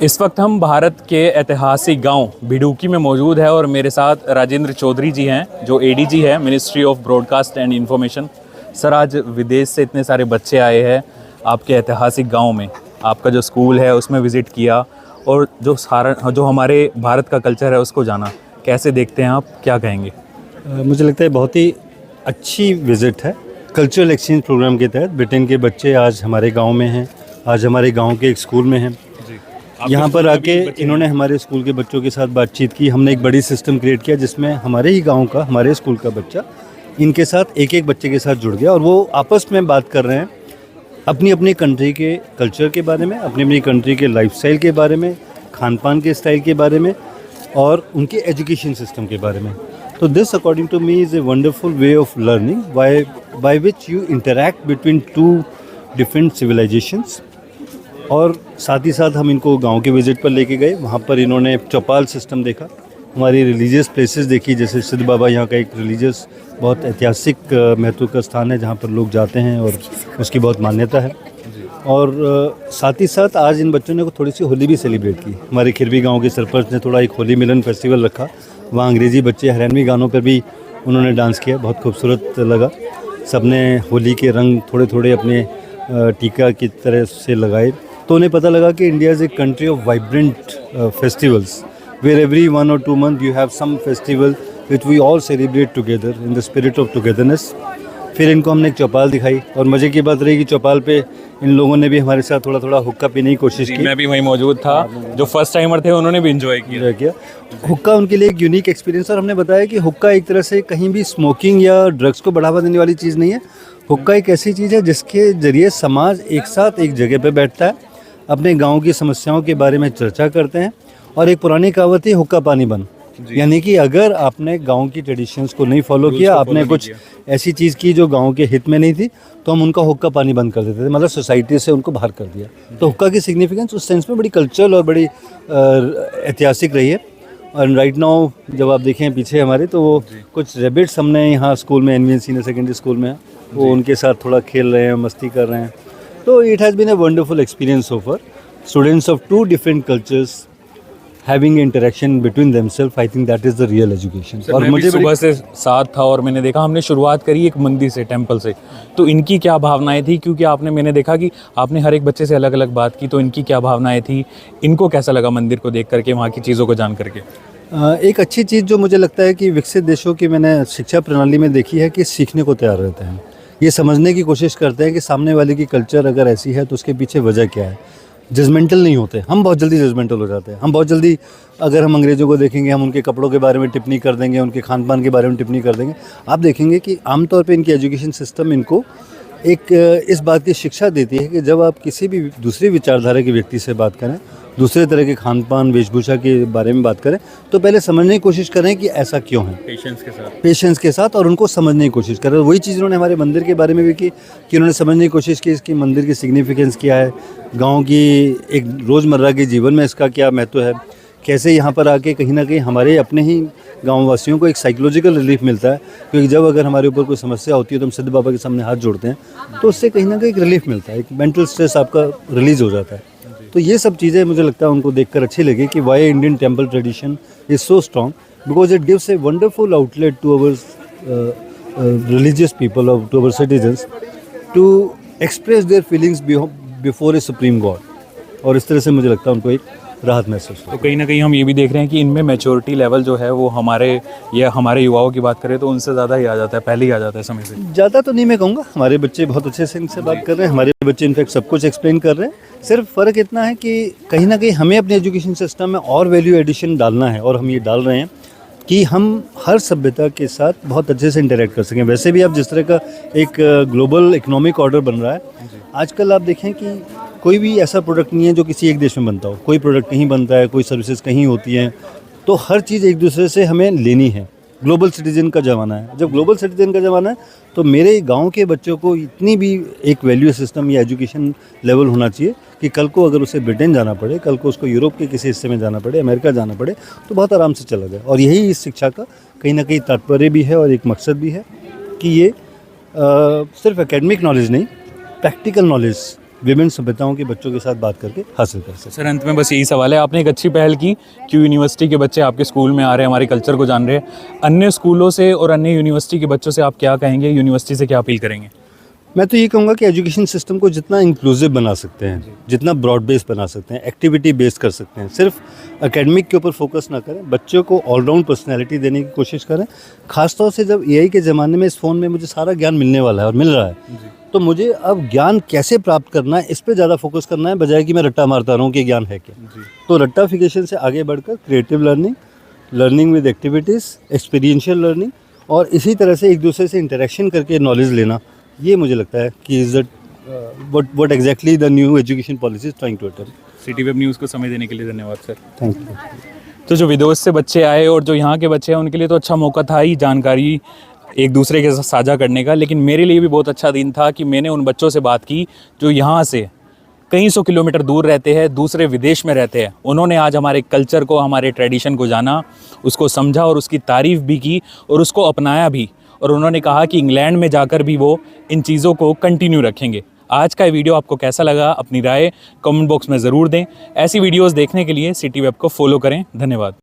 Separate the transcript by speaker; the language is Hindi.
Speaker 1: इस वक्त हम भारत के ऐतिहासिक गांव भिड़ूकी में मौजूद है और मेरे साथ राजेंद्र चौधरी जी हैं जो एडीजी है ministry of broadcast and information. Sir, आज विदेश से इतने सारे बच्चे आए हैं आपके ऐतिहासिक गांव में, आपका जो स्कूल है उसमें विज़िट किया और जो हमारे भारत का कल्चर है उसको जाना, कैसे देखते हैं आप, क्या कहेंगे?
Speaker 2: मुझे लगता है बहुत ही अच्छी विज़िट है। कल्चरल एक्सचेंज प्रोग्राम के तहत ब्रिटेन के बच्चे आज हमारे गांव में हैं, आज हमारे गांव के एक स्कूल में हैं। यहाँ पर आके इन्होंने हमारे स्कूल के बच्चों के साथ बातचीत की। हमने एक बड़ी सिस्टम क्रिएट किया जिसमें हमारे ही गांव का, हमारे स्कूल का बच्चा इनके साथ एक एक बच्चे के साथ जुड़ गया और वो आपस में बात कर रहे हैं अपनी अपनी कंट्री के कल्चर के बारे में, अपनी अपनी कंट्री के लाइफस्टाइल के बारे में, खान पान के स्टाइल के बारे में और उनके एजुकेशन सिस्टम के बारे में। तो this according to me is a wonderful way of learning by which you interact between two different civilisations. और साथ ही साथ हम इनको गांव के विज़िट पर लेके गए। वहाँ पर इन्होंने चौपाल सिस्टम देखा, हमारी रिलीजियस प्लेसेस देखी, जैसे सिद्ध बाबा यहाँ का एक रिलीजियस बहुत ऐतिहासिक महत्व का स्थान है जहाँ पर लोग जाते हैं और उसकी बहुत मान्यता है। और साथ ही साथ आज इन बच्चों ने थोड़ी सी होली भी सेलिब्रेट की। हमारे खिरवी गांव के सरपंच ने थोड़ा एक होली मिलन फेस्टिवल रखा, वहाँ अंग्रेज़ी बच्चे हरियाणवी गानों पर भी उन्होंने डांस किया, बहुत खूबसूरत लगा। सबने होली के रंग थोड़े थोड़े अपने टीका की तरह से लगाए। तो उन्हें पता लगा कि India is a country of vibrant festivals where every 1 or 2 month you have some festival which we all celebrate together in the spirit of togetherness। फिर इनको हमने एक चौपाल दिखाई और मज़े की बात रही कि चौपाल पे इन लोगों ने भी हमारे साथ थोड़ा थोड़ा हुक्का पीने की कोशिश की।
Speaker 1: मैं भी वहीं मौजूद था, जो फर्स्ट टाइमर थे उन्होंने भी एंजॉय किया।
Speaker 2: हुक्का उनके लिए एक यूनिक एक्सपीरियंस। और हमने बताया कि हुक्का एक तरह से कहीं भी स्मोकिंग या ड्रग्स को बढ़ावा देने वाली चीज़ नहीं है। हुक्का एक ऐसी चीज़ है जिसके ज़रिए समाज एक साथ एक जगह पर बैठता है, अपने गांव की समस्याओं के बारे में चर्चा करते हैं। और एक पुरानी कहावत है, हुक्का पानी बन, यानी कि अगर आपने गांव की ट्रेडिशंस को नहीं फॉलो किया, आपने कुछ ऐसी चीज़ की जो गांव के हित में नहीं थी, तो हम उनका हुक्का पानी बंद कर देते थे, मतलब सोसाइटी से उनको बाहर कर दिया। तो हुक्का की सिग्निफिकेंस उस सेंस में बड़ी कल्चरल और बड़ी ऐतिहासिक रही है। और राइट नाउ जब आप देखें पीछे हमारे, तो वो कुछ रेबिट्स हमने यहाँ स्कूल में, NVN सीनियर सेकेंडरी स्कूल में, वो उनके साथ थोड़ा खेल रहे हैं, मस्ती कर रहे हैं। तो it has been a wonderful experience so far. Students of 2 different cultures having interaction between themselves, I think that is the real education।
Speaker 1: और मुझे सुबह से साथ था और मैंने देखा, हमने शुरुआत करी एक मंदिर से, टेंपल से, तो इनकी क्या भावनाएं थी, क्योंकि मैंने देखा कि आपने हर एक बच्चे से अलग अलग बात की, तो इनकी क्या भावनाएं थी, इनको कैसा लगा मंदिर को देख करके, वहाँ की चीज़ों को जान करके?
Speaker 2: एक अच्छी चीज़ जो मुझे लगता है कि विकसित देशों की मैंने शिक्षा प्रणाली में देखी है कि सीखने को तैयार रहते हैं, ये समझने की कोशिश करते हैं कि सामने वाले की कल्चर अगर ऐसी है तो उसके पीछे वजह क्या है। जजमेंटल नहीं होते। हम बहुत जल्दी जजमेंटल हो जाते हैं। हम बहुत जल्दी, अगर हम अंग्रेज़ों को देखेंगे, हम उनके कपड़ों के बारे में टिप्पणी कर देंगे, उनके खान पान के बारे में टिप्पणी कर देंगे। आप देखेंगे कि आमतौर पे इनकी एजुकेशन सिस्टम इनको एक इस बात की शिक्षा देती है कि जब आप किसी भी दूसरी विचारधारा के व्यक्ति से बात करें, दूसरे तरह के खान पान वेशभूषा के बारे में बात करें, तो पहले समझने की कोशिश करें कि ऐसा क्यों है, पेशेंस के साथ और उनको समझने की कोशिश करें। वही चीज़ उन्होंने हमारे मंदिर के बारे में भी की कि उन्होंने समझने की कोशिश की इसकी मंदिर की सिग्निफिकेंस क्या है, गांव की एक रोज़मर्रा के जीवन में इसका क्या महत्व है, कैसे यहाँ पर आके कहीं ना कहीं हमारे अपने ही गाँव वासियों को एक साइकोलॉजिकल रिलीफ मिलता है। क्योंकि जब अगर हमारे ऊपर कोई समस्या होती है तो हम सिद्ध बाबा के सामने हाथ जोड़ते हैं, तो उससे कहीं ना कहीं एक रिलीफ मिलता है, एक मेंटल स्ट्रेस आपका रिलीज़ हो जाता है। तो ये सब चीज़ें मुझे लगता है उनको देखकर अच्छी लगी कि why Indian temple tradition is so strong, because it gives a wonderful outlet to our religious people, और to our citizens, to express their feelings before a supreme god. और इस तरह से मुझे लगता है उनको एक राहत महसूस हो।
Speaker 1: तो कहीं ना कहीं हम ये भी देख रहे हैं कि इनमें मैच्योरिटी लेवल जो है वो हमारे युवाओं की बात करें तो उनसे ज़्यादा ही आ जाता है, पहले ही आ जाता है समय से।
Speaker 2: ज़्यादा तो नहीं मैं कहूँगा, हमारे बच्चे बहुत अच्छे से इनसे बात कर रहे हैं, हमारे बच्चे इनफैक्ट सब कुछ एक्सप्लेन कर रहे हैं। सिर्फ फ़र्क इतना है कि कहीं ना कहीं हमें अपने एजुकेशन सिस्टम में और वैल्यू एडिशन डालना है, और हम ये डाल रहे हैं कि हम हर सभ्यता के साथ बहुत अच्छे से इंटरेक्ट कर सकें। वैसे भी आप जिस तरह का एक ग्लोबल इकोनॉमिक ऑर्डर बन रहा है आजकल, आप देखें कि कोई भी ऐसा प्रोडक्ट नहीं है जो किसी एक देश में बनता हो। कोई प्रोडक्ट कहीं बनता है, कोई सर्विसेज कहीं होती हैं, तो हर चीज़ एक दूसरे से हमें लेनी है। ग्लोबल सिटीजन का ज़माना है। जब ग्लोबल सिटीजन का ज़माना है तो मेरे गांव के बच्चों को इतनी भी एक वैल्यू सिस्टम या एजुकेशन लेवल होना चाहिए कि कल को अगर उसे ब्रिटेन जाना पड़े, कल को उसको यूरोप के किसी हिस्से में जाना पड़े, अमेरिका जाना पड़े, तो बहुत आराम से चला जाए। और यही इस शिक्षा का कहीं ना कहीं तात्पर्य भी है और एक मकसद भी है कि ये सिर्फ एकेडमिक नॉलेज नहीं, प्रैक्टिकल नॉलेज विभिन्न सभ्यताओं के बच्चों के साथ बात करके हासिल कर सकते
Speaker 1: सर अंत में बस यही सवाल है, आपने एक अच्छी पहल की कि यूनिवर्सिटी के बच्चे आपके स्कूल में आ रहे हैं, हमारे कल्चर को जान रहे हैं। अन्य स्कूलों से और अन्य यूनिवर्सिटी के बच्चों से आप क्या कहेंगे, यूनिवर्सिटी से क्या अपील करेंगे?
Speaker 2: मैं तो ये कहूँगा कि एजुकेशन सिस्टम को जितना इंक्लूसिव बना सकते हैं, जितना ब्रॉड बेस बना सकते हैं, एक्टिविटी बेस कर सकते हैं, सिर्फ एकेडमिक के ऊपर फोकस ना करें, बच्चों को ऑलराउंड पर्सनैलिटी देने की कोशिश करें। खासतौर से जब एआई के ज़माने में इस फ़ोन में मुझे सारा ज्ञान मिलने वाला है और मिल रहा है, तो मुझे अब ज्ञान कैसे प्राप्त करना है इस पे ज़्यादा फोकस करना है, बजाय कि मैं रट्टा मारता रहूँ कि ज्ञान है क्या। तो रट्टाफिकेशन से आगे बढ़कर creative learning, learning with activities, experiential learning और इसी तरह से एक दूसरे से इंटरेक्शन करके नॉलेज लेना, ये मुझे लगता है कि is what exactly the new education policy is trying to attempt.
Speaker 1: City web news को समय देने के लिए धन्यवाद सर।
Speaker 2: Thank you.
Speaker 1: तो जो विदेश से बच्चे आए और जो यहाँ के बच्चे हैं उनके लिए तो अच्छा मौका था ही जानकारी एक दूसरे के साथ साझा करने का, लेकिन मेरे लिए भी बहुत अच्छा दिन था कि मैंने उन बच्चों से बात की जो यहाँ से कई सौ किलोमीटर दूर रहते हैं, दूसरे विदेश में रहते हैं। उन्होंने आज हमारे कल्चर को, हमारे ट्रेडिशन को जाना, उसको समझा और उसकी तारीफ़ भी की और उसको अपनाया भी। और उन्होंने कहा कि इंग्लैंड में जाकर भी वो इन चीज़ों को कंटिन्यू रखेंगे। आज का ये वीडियो आपको कैसा लगा, अपनी राय कमेंट बॉक्स में ज़रूर दें। ऐसी वीडियोस देखने के लिए सिटी वेब को फॉलो करें। धन्यवाद।